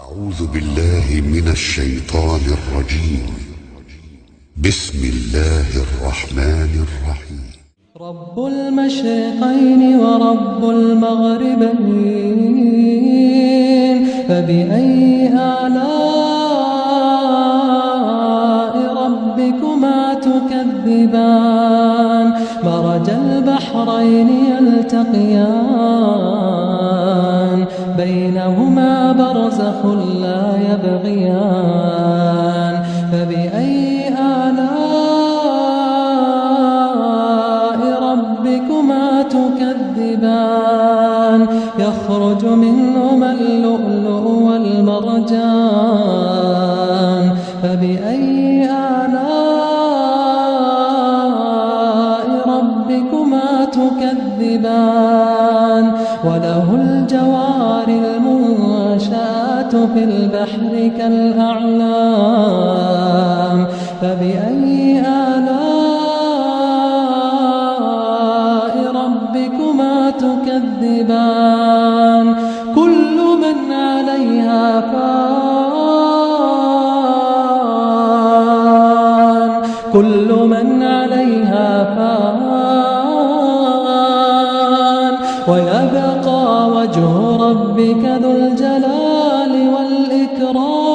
أعوذ بالله من الشيطان الرجيم. بسم الله الرحمن الرحيم. رب المشرقين ورب المغربين، فبأي آلاء ربكما تكذبان؟ مرج البحرين يلتقيان، بينهما برزخ لا يبغيان. فبأي آلاء ربكما تكذبان؟ يخرج منهما اللؤلؤ والمرجان. فبأي آلاء ربكما تكذبان؟ وله الجوار المنشآت في البحر كالأعلام. فبأي آلاء ربكما تكذبان؟ كل من عليها فان، كل من عليها فان، ويبقى وجه ربك ذو الجلال والإكرام.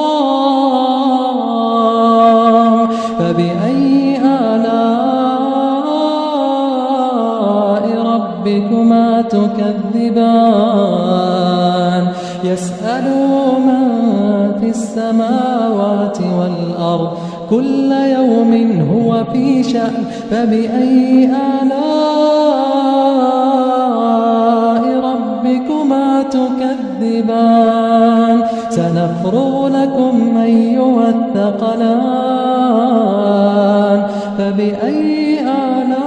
فبأي آلاء ربكما تكذبان؟ يسأله من في السماوات والأرض، كل يوم هو في شأن. فبأي آلاء ربكما تكذبان؟ سنفرغ لكم أيها الثقلان. فبأي آلاء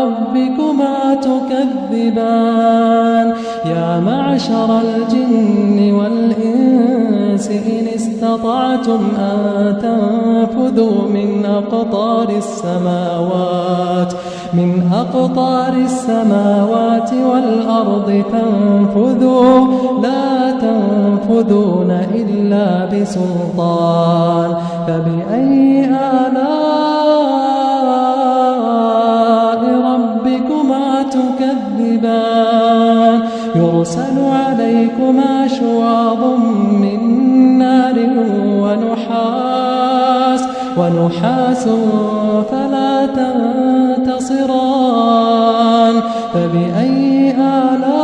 ربكما تكذبان؟ يا معشر الجن والإنس إن استطعتم أن تنفذوا من أقطار السماوات والأرض فانفذوا، لا تنفذون إلا بسلطان. فبأي آلاء ربكما تكذبان؟ يرسل عليكما شواظ من نار ونحاس فلا تنتصران. فبأي آلاء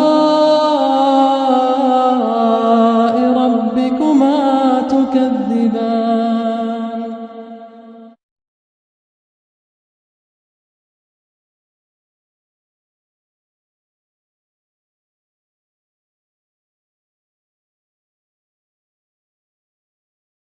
ربكما تكذبان؟